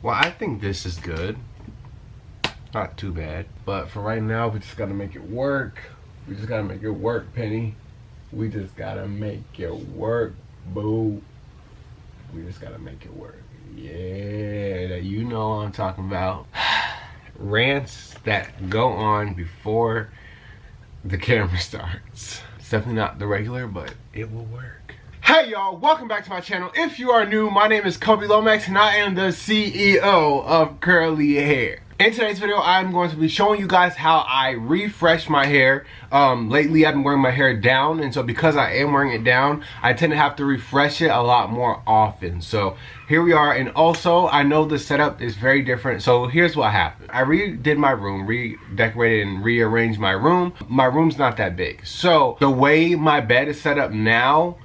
Well, I think this is good. Not too bad. But for right now, we just gotta make it work. We just gotta make it work, Penny. We just gotta make it work, boo. We just gotta make it work. Yeah, you know what I'm talking about. Rants that go on before the camera starts. It's definitely not the regular, but it will work. Hey y'all, welcome back to my channel. If you are new, my name is Kobe Lomax and I am the CEO of Curly Hair. In today's video, I'm going to be showing you guys how I refresh my hair. Lately, I've been wearing my hair down, and so because I am wearing it down, I tend to have to refresh it a lot more often. So here we are, and also, I know the setup is very different, so here's what happened. I redid my room, redecorated and rearranged my room. My room's not that big. So the way my bed is set up now,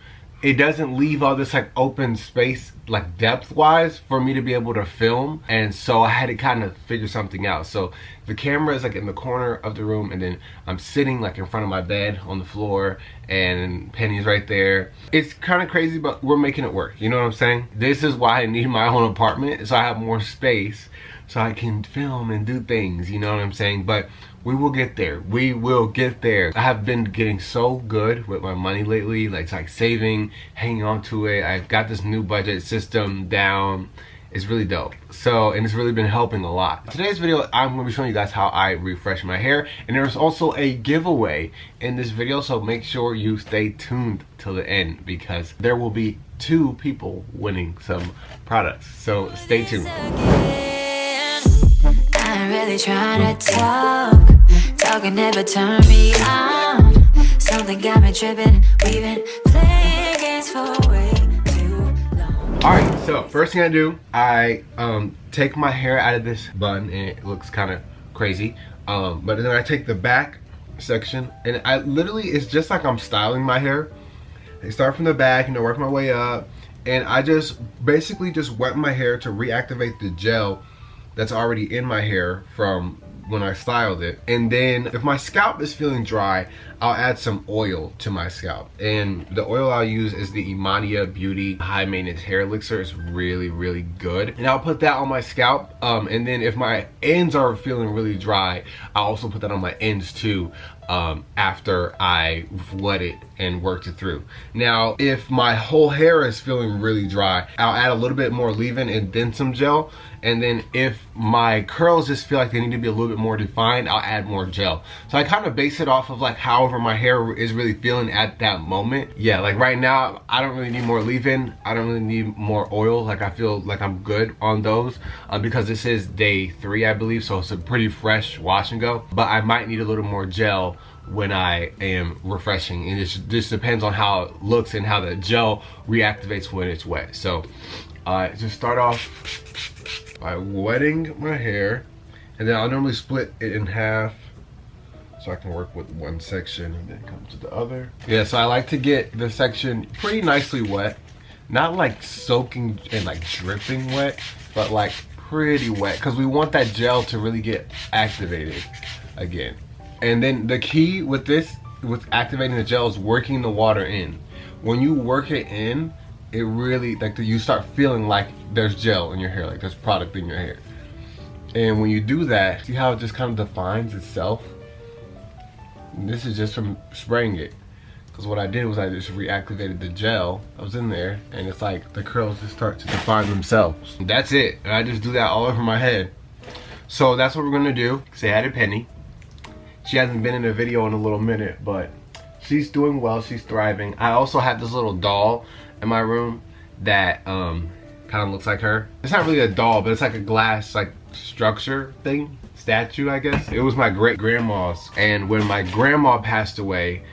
it doesn't leave all this like open space like depth wise for me to be able to film, and so I had to kind of figure something out. So the camera is like in the corner of the room, and then I'm sitting like in front of my bed on the floor, and Penny's right there. It's kind of crazy, but we're making it work, you know what I'm saying? This is why I need my own apartment, so I have more space so I can film and do things, you know what I'm saying? But we will get there. We will get there. I have been getting so good with my money lately, like saving, hanging on to it. I've got this new budget system down. It's really dope. So, and it's really been helping a lot. Today's video, I'm gonna be showing you guys how I refresh my hair. And there's also a giveaway in this video, so make sure you stay tuned till the end because there will be 2 people winning some products. So stay tuned. I'm really trying to talking never turn me on. Something got me tripping. We've been playing games for way too long. Alright, so first thing I do, I take my hair out of this bun, and it looks kind of crazy. But then I take the back section, and I literally, it's just like I'm styling my hair. I start from the back, you know, work my way up, and I just basically just wet my hair to reactivate the gel that's already in my hair from when I styled it. And then if my scalp is feeling dry, I'll add some oil to my scalp. And the oil I'll use is the Imania Beauty High Maintenance Hair Elixir. It's really, really good. And I'll put that on my scalp. And then if my ends are feeling really dry, I'll also put that on my ends too, after I wet it and worked it through. Now, if my whole hair is feeling really dry, I'll add a little bit more leave-in and then some gel. And then if my curls just feel like they need to be a little bit more defined, I'll add more gel. So I kind of base it off of like however my hair is really feeling at that moment. Yeah, like right now, I don't really need more leave-in. I don't really need more oil. Like I feel like I'm good on those because this is day 3, I believe. So it's a pretty fresh wash and go. But I might need a little more gel when I am refreshing, and it just depends on how it looks and how the gel reactivates when it's wet. So just start off by wetting my hair, and then I'll normally split it in half so I can work with one section and then come to the other. Yeah, so I like to get the section pretty nicely wet, not like soaking and like dripping wet, but like pretty wet, because we want that gel to really get activated again. And then the key with this, with activating the gel, is working the water in. When you work it in, it really, like, you start feeling like there's gel in your hair, like there's product in your hair. And when you do that, see how it just kind of defines itself? And this is just from spraying it. Because what I did was I just reactivated the gel that was in there, and it's like the curls just start to define themselves. That's it. And I just do that all over my head. So that's what we're gonna do. Say hi to Penny. She hasn't been in a video in a little minute, but she's doing well, she's thriving. I also have this little doll in my room that kind of looks like her. It's not really a doll, but it's like a glass like structure thing, statue, I guess. It was my great grandma's, and when my grandma passed away,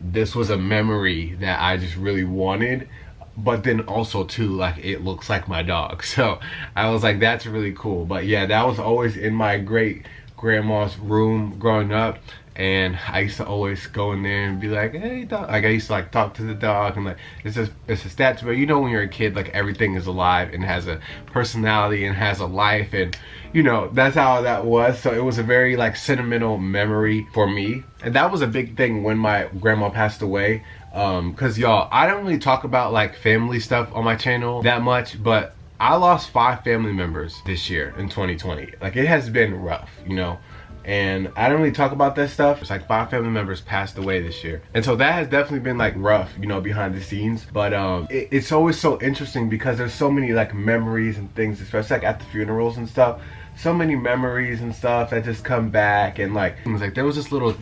this was a memory that I just really wanted, but then also too, like, it looks like my dog. So I was like, that's really cool. But yeah, that was always in my great grandma's room growing up, and I used to always go in there and be like, hey dog. Like I used to like talk to the dog, and like it's a statue, but you know when you're a kid, like everything is alive and has a personality and has a life, and you know that's how that was. So it was a very like sentimental memory for me, and that was a big thing when my grandma passed away. Cause y'all, I don't really talk about like family stuff on my channel that much, but I lost 5 family members this year in 2020. Like, it has been rough, you know? And I don't really talk about that stuff. It's like 5 family members passed away this year. And so that has definitely been like rough, you know, behind the scenes. But it's always so interesting because there's so many like memories and things, especially like at the funerals and stuff. So many memories and stuff that just come back. And like, it was like there was this little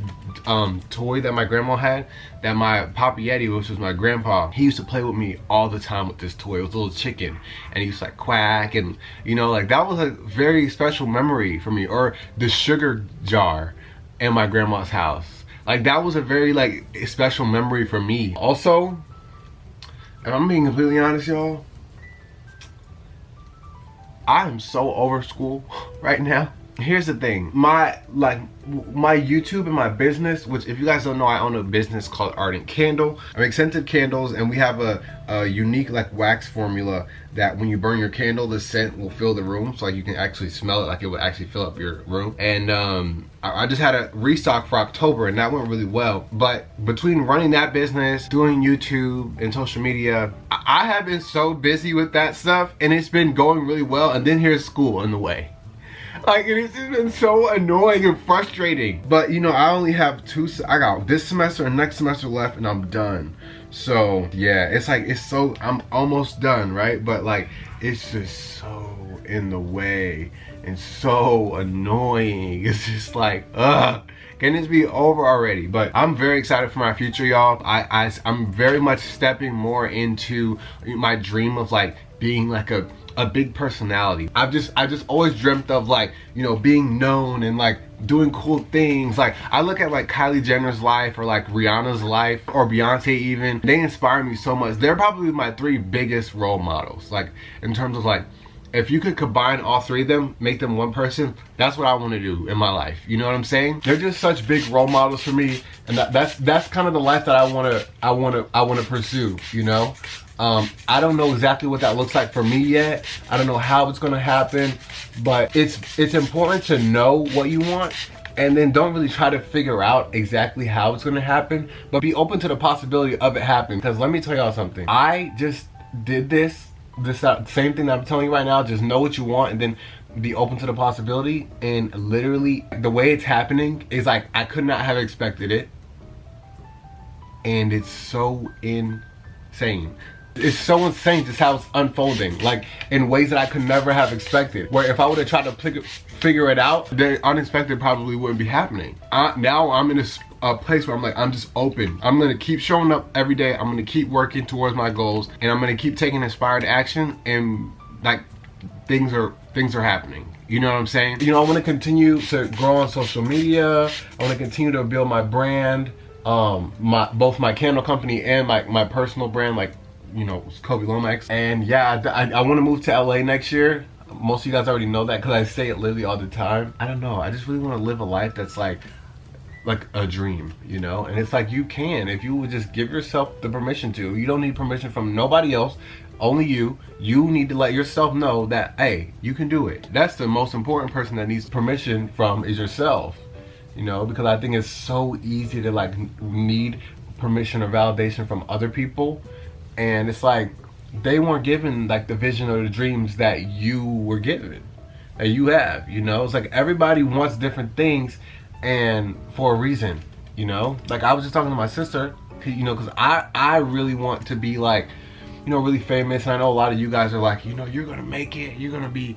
toy that my grandma had that my Papa Yeti, which was my grandpa, he used to play with me all the time with this toy. It was a little chicken and he used to like quack, and you know, like that was a very special memory for me. Or the sugar jar in my grandma's house, like that was a very like special memory for me. Also, and I'm being completely honest, y'all, I am so over school right now. Here's the thing, my YouTube and my business, which if you guys don't know, I own a business called Ardent Candle. I make scented candles, and we have a unique like wax formula that when you burn your candle, the scent will fill the room, so like you can actually smell it, like it would actually fill up your room. And I just had a restock for October, and that went really well. But between running that business, doing YouTube and social media, I have been so busy with that stuff, and it's been going really well. And then here's school in the way. Like, it's just been so annoying and frustrating. But you know, I only have I got this semester and next semester left, and I'm done. So yeah, it's like, I'm almost done, right? But like, it's just so in the way and so annoying. It's just like, ugh, can this be over already? But I'm very excited for my future, y'all. I'm very much stepping more into my dream of like being like a big personality. I've just always dreamt of like, you know, being known and like doing cool things. Like, I look at like Kylie Jenner's life, or like Rihanna's life, or Beyonce even. They inspire me so much. They're probably my 3 biggest role models. Like, in terms of like, if you could combine all 3 of them, make them one person, that's what I want to do in my life. You know what I'm saying? They're just such big role models for me, and that's kind of the life that I want to pursue, you know? I don't know exactly what that looks like for me yet. I don't know how it's gonna happen, but it's important to know what you want, and then don't really try to figure out exactly how it's gonna happen, but be open to the possibility of it happening. Because let me tell y'all something. I just did this same thing that I'm telling you right now. Just know what you want, and then be open to the possibility. And literally, the way it's happening is like, I could not have expected it, and it's so insane. It's so insane just how it's unfolding, like in ways that I could never have expected. Where if I would have tried to figure it out, the unexpected probably wouldn't be happening. Now I'm in a place where I'm like, I'm just open. I'm gonna keep showing up every day. I'm gonna keep working towards my goals, and I'm gonna keep taking inspired action, and like things are happening. You know what I'm saying? You know, I want to continue to grow on social media. I want to continue to build my brand, both my candle company and my personal brand, like, you know, Kobe Lomax. And yeah, I want to move to LA next year. Most of you guys already know that because I say it literally all the time. I don't know, I just really want to live a life that's like a dream, you know? And it's like, you can, if you would just give yourself the permission to. You don't need permission from nobody else, only you. You need to let yourself know that, hey, you can do it. That's the most important person that needs permission from, is yourself, you know? Because I think it's so easy to like need permission or validation from other people. And it's like, they weren't given like the vision or the dreams that you were given, that you have, you know? It's like everybody wants different things, and for a reason, you know? Like, I was just talking to my sister, you know, because I really want to be like, you know, really famous. And I know a lot of you guys are like, you know, you're gonna make it, you're gonna be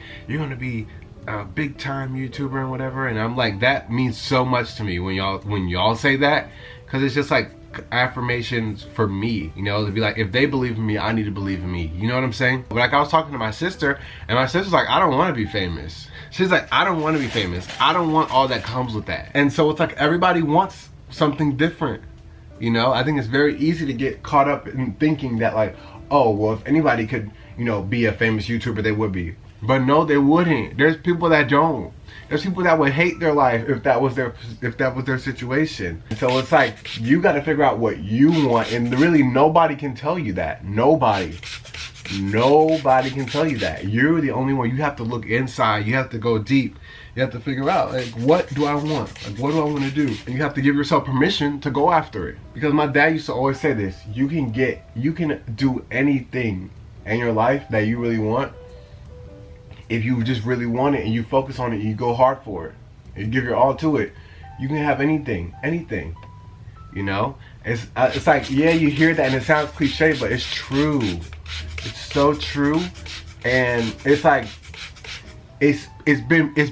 a big time YouTuber and whatever. And I'm like, that means so much to me when y'all say that, because it's just like affirmations for me, you know, to be like, if they believe in me, I need to believe in me, you know what I'm saying? But like, I was talking to my sister, and my sister's like, I don't want to be famous. She's like, I don't want to be famous. I don't want all that comes with that. And so it's like, everybody wants something different, you know? I think it's very easy to get caught up in thinking that like, oh, well, if anybody could, you know, be a famous YouTuber, they would be. But no, they wouldn't. There's people that don't. There's people that would hate their life if that was their situation. So it's like, you got to figure out what you want, and really nobody can tell you that. Nobody can tell you that. You're the only one. You have to look inside. You have to go deep. You have to figure out, like, what do I want? Like, what do I want to do? And you have to give yourself permission to go after it. Because my dad used to always say this: you can do anything in your life that you really want, if you just really want it and you focus on it and you go hard for it and you give your all to it, you can have anything, you know? It's like, yeah, you hear that and it sounds cliche, but it's true. It's so true. And it's like, it's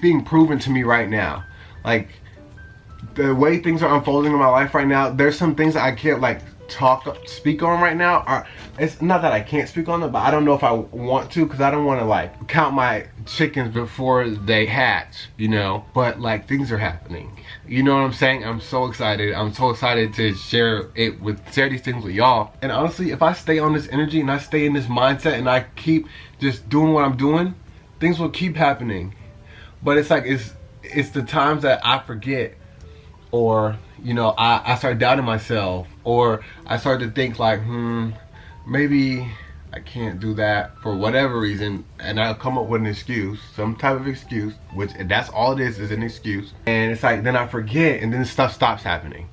being proven to me right now. Like, the way things are unfolding in my life right now, there's some things I can't like speak on right now. It's not that I can't speak on them, but I don't know if I want to, because I don't want to like count my chickens before they hatch, you know. But like, things are happening, you know what I'm saying? I'm so excited. I'm so excited to share these things with y'all. And honestly, if I stay on this energy and I stay in this mindset and I keep just doing what I'm doing, things will keep happening. But it's like, it's the times that I forget, or you know, I start doubting myself, or I start to think like, maybe I can't do that for whatever reason, and I'll come up with an excuse, some type of excuse, which that's all it is an excuse. And it's like, then I forget, and then stuff stops happening.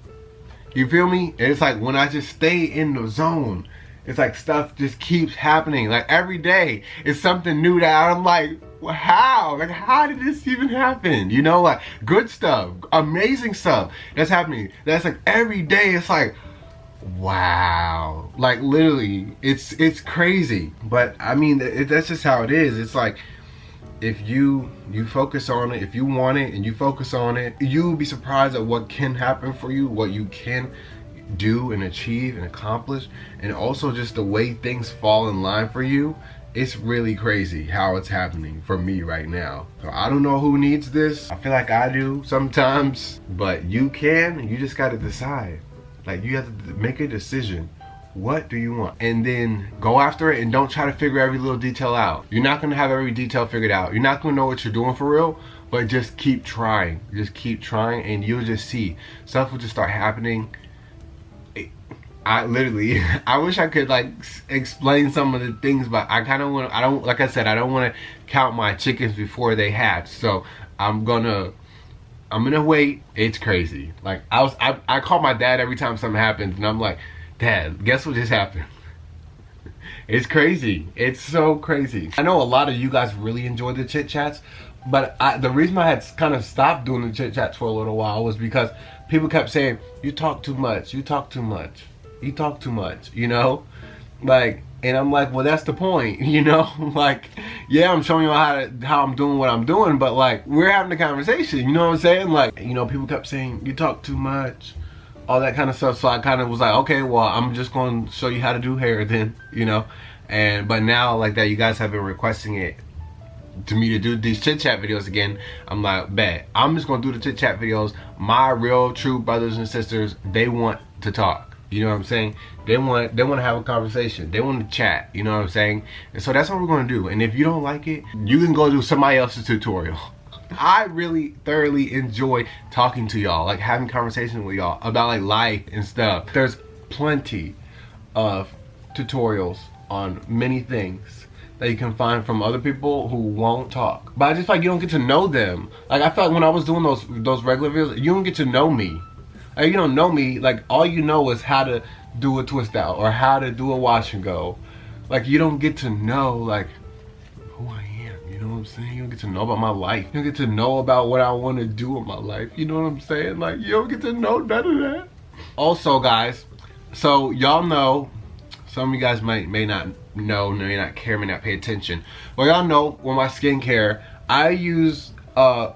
You feel me? And it's like, when I just stay in the zone, it's like stuff just keeps happening. Like every day it's something new that I'm like, well, how? Like, how did this even happen? You know, like good stuff, amazing stuff that's happening. That's like every day it's like, wow. Like literally, it's crazy. But I mean, that's just how it is. It's like, if you focus on it, if you want it and you focus on it, you'll be surprised at what can happen for you, what you can do and achieve and accomplish, and also just the way things fall in line for you. It's really crazy how it's happening for me right now. So I don't know who needs this. I feel like I do sometimes, but you just got to decide. Like, you have to make a decision. What do you want? And then go after it, and don't try to figure every little detail out. You're not going to have every detail figured out. You're not going to know what you're doing for real, but just keep trying. Just keep trying, and you'll just see. Stuff will just start happening. I wish I could like explain some of the things, but I kind of want to, like I said, I don't want to count my chickens before they hatch. So I'm gonna wait. It's crazy. Like I call my dad every time something happens, and I'm like, Dad, guess what just happened? It's crazy. It's so crazy. I know a lot of you guys really enjoy the chit chats, but the reason I had kind of stopped doing the chit chats for a little while was because people kept saying, you talk too much, you talk too much, you talk too much, you know? Like, and I'm like, well, that's the point, you know? Like, yeah, I'm showing you how I'm doing what I'm doing, but like, we're having a conversation, you know what I'm saying? Like, you know, people kept saying, you talk too much, all that kind of stuff. So I kind of was like, okay, well, I'm just going to show you how to do hair then, you know? But now, like that, you guys have been requesting it to me to do these chit chat videos again. I'm like, bet, I'm just gonna do the chit chat videos. My real true brothers and sisters, they want to talk, you know what I'm saying? They want to have a conversation, they want to chat, you know what I'm saying? And so that's what we're gonna do. And if you don't like it, you can go do somebody else's tutorial. I really thoroughly enjoy talking to y'all, like having conversations with y'all about like life and stuff. There's plenty of tutorials on many things that you can find from other people who won't talk. But I just feel like you don't get to know them. Like, I felt like when I was doing those regular videos, you don't get to know me. Like, you don't know me. Like, all you know is how to do a twist out or how to do a wash and go. Like, you don't get to know like who I am. You know what I'm saying? You don't get to know about my life. You don't get to know about what I want to do with my life. You know what I'm saying? Like, you don't get to know none of that. Also, guys, so y'all know, some of you guys may not know, may not care, may not pay attention. Well, y'all know, with my skincare, I use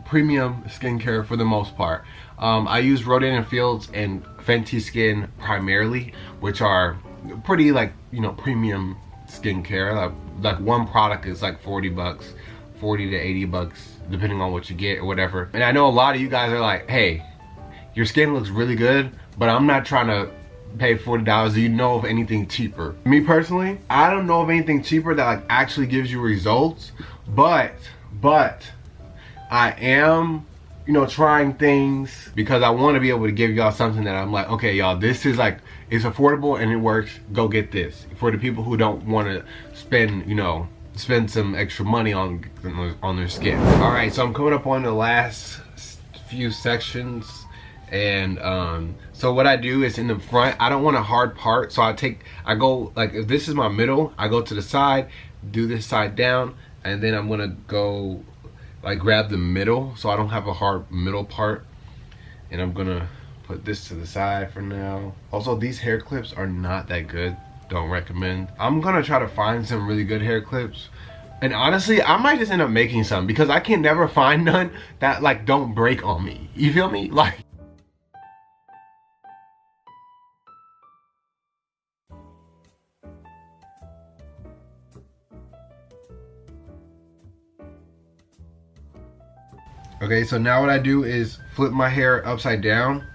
premium skincare for the most part. I use Rodan & Fields and Fenty Skin primarily, which are pretty, like, you know, premium skincare. Like one product is like 40 bucks, 40 to 80 bucks, depending on what you get or whatever. And I know a lot of you guys are like, hey, your skin looks really good, but I'm not trying to pay $40. Do you know of anything cheaper? Me personally, I don't know of anything cheaper that like actually gives you results, but I am, you know, trying things because I want to be able to give y'all something that I'm like, okay, y'all, this is like, it's affordable and it works. Go get this. For the people who don't want to spend, you know, spend some extra money on their skin. All right, so I'm coming up on the last few sections. And so what I do is in the front, I don't want a hard part, so I go, like, if this is my middle, I go to the side, do this side down, and then I'm gonna go like grab the middle so I don't have a hard middle part, and I'm gonna put this to the side for now. Also, these hair clips are not that good, don't recommend. I'm gonna try to find some really good hair clips, and honestly I might just end up making some because I can never find none that like don't break on me, you feel me? Like, okay, so now what I do is flip my hair upside down,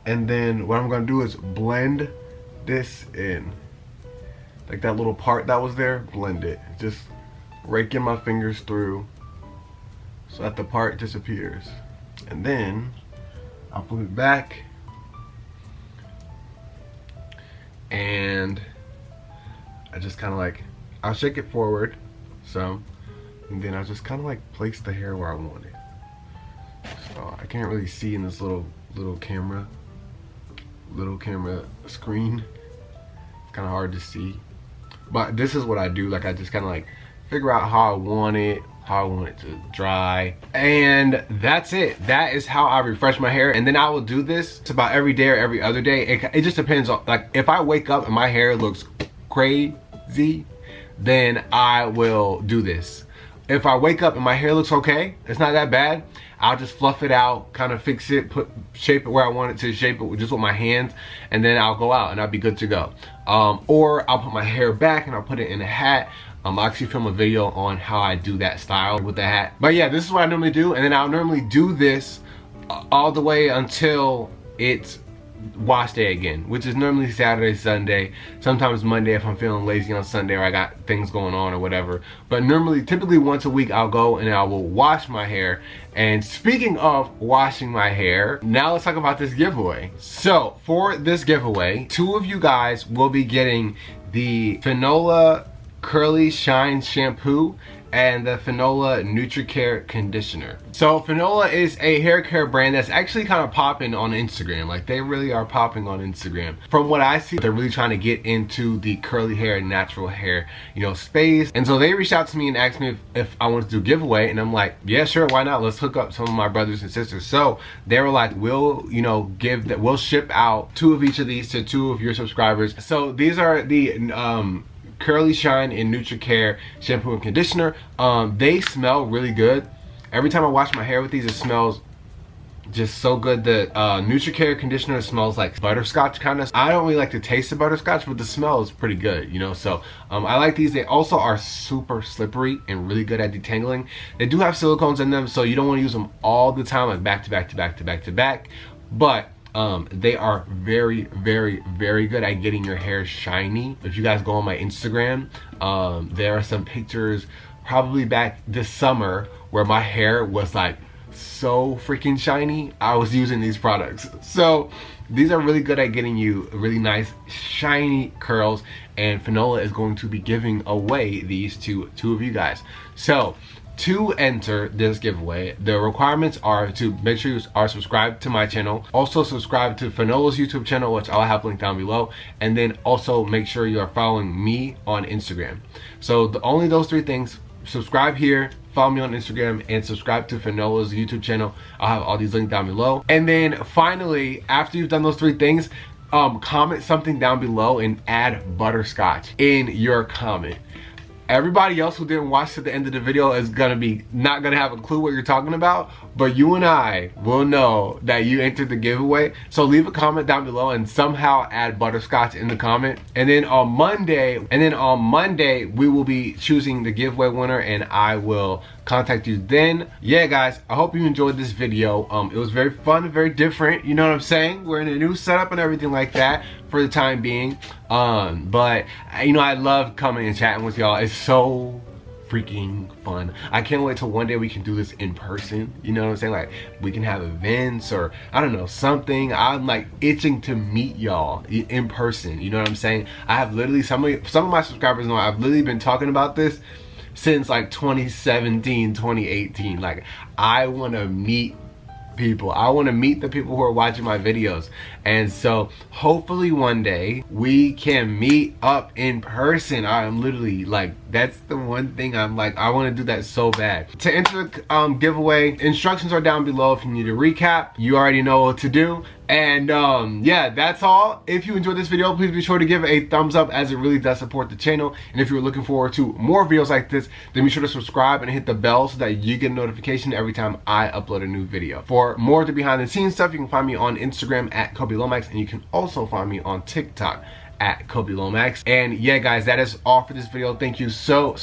and then what I'm gonna do is blend this in. Like that little part that was there, blend it. Just raking my fingers through so that the part disappears. And then I'll flip it back, and I just kind of like, I'll shake it forward some, and then I'll just kind of like place the hair where I want it. So I can't really see in this little camera screen. It's kind of hard to see, but this is what I do. Like, I just kind of like figure out how I want it to dry, and that's it. That is how I refresh my hair. And then I will do this about every day or every other day. It just depends on, like, if I wake up and my hair looks crazy, then I will do this. If I wake up and my hair looks okay, it's not that bad, I'll just fluff it out, kind of fix it, shape it where I want it to shape it just with my hands, and then I'll go out and I'll be good to go. Or I'll put my hair back and I'll put it in a hat. I'll actually film a video on how I do that style with the hat. But yeah, this is what I normally do, and then I'll normally do this all the way until it's wash day again, which is normally Saturday, Sunday, sometimes Monday if I'm feeling lazy on Sunday or I got things going on or whatever. But normally, typically once a week, I'll go and I will wash my hair. And speaking of washing my hair, now let's talk about this giveaway. So for this giveaway, 2 of you guys will be getting the Finola Curly Shine shampoo and the Finola NutriCare conditioner. So Finola is a hair care brand that's actually kind of popping on Instagram. Like, they really are popping on Instagram. From what I see, they're really trying to get into the curly hair, natural hair, you know, space. And so they reached out to me and asked me if I wanted to do a giveaway, and I'm like, yeah, sure, why not? Let's hook up some of my brothers and sisters. So they were like, we'll, you know, we'll ship out 2 of each of these to 2 of your subscribers. So these are the Curly Shine and NutriCare shampoo and conditioner. They smell really good. Every time I wash my hair with these, it smells just so good. The NutriCare conditioner smells like butterscotch kind of. I don't really like the taste of butterscotch, but the smell is pretty good, you know. So I like these. They also are super slippery and really good at detangling. They do have silicones in them, so you don't want to use them all the time, like back to back to back to back to back. But they are very, very, very good at getting your hair shiny. If you guys go on my Instagram, there are some pictures probably back this summer where my hair was like so freaking shiny. I was using these products. So these are really good at getting you really nice shiny curls, and Finola is going to be giving away these to 2 of you guys. So to enter this giveaway, the requirements are to make sure you are subscribed to my channel, also subscribe to Finola's YouTube channel, which I'll have linked down below, and then also make sure you are following me on Instagram. So only those 3 things: subscribe here, follow me on Instagram, and subscribe to Finola's YouTube channel. I'll have all these linked down below. And then finally, after you've done those 3 things, comment something down below and add butterscotch in your comment. Everybody else who didn't watch to the end of the video is not gonna have a clue what you're talking about, but you and I will know that you entered the giveaway. So leave a comment down below and somehow add butterscotch in the comment. And then on Monday, we will be choosing the giveaway winner, and I will contact you then. Yeah, guys, I hope you enjoyed this video. It was very fun, very different, you know what I'm saying? We're in a new setup and everything like that for the time being. But you know, I love coming and chatting with y'all. It's so freaking fun. I can't wait till one day we can do this in person, you know what I'm saying? Like, we can have events or I don't know, something. I'm like itching to meet y'all in person, you know what I'm saying? I have literally, some of my subscribers know I've literally been talking about this since like 2017, 2018. Like, I want to meet people. I want to meet the people who are watching my videos. And so hopefully one day we can meet up in person. I am literally like, that's the one thing I'm like, I want to do that so bad. To enter the giveaway, instructions are down below. If you need a recap, you already know what to do. And yeah, that's all. If you enjoyed this video, please be sure to give it a thumbs up, as it really does support the channel. And if you're looking forward to more videos like this, then be sure to subscribe and hit the bell so that you get a notification every time I upload a new video. For more of the behind the scenes stuff, you can find me on Instagram at Kobe Lomax, and you can also find me on TikTok at Kobe Lomax. And yeah, guys, that is all for this video. Thank you so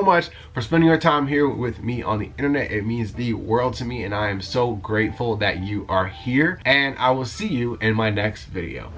much for spending your time here with me on the internet. It means the world to me, and I am so grateful that you are here. And I will see you in my next video.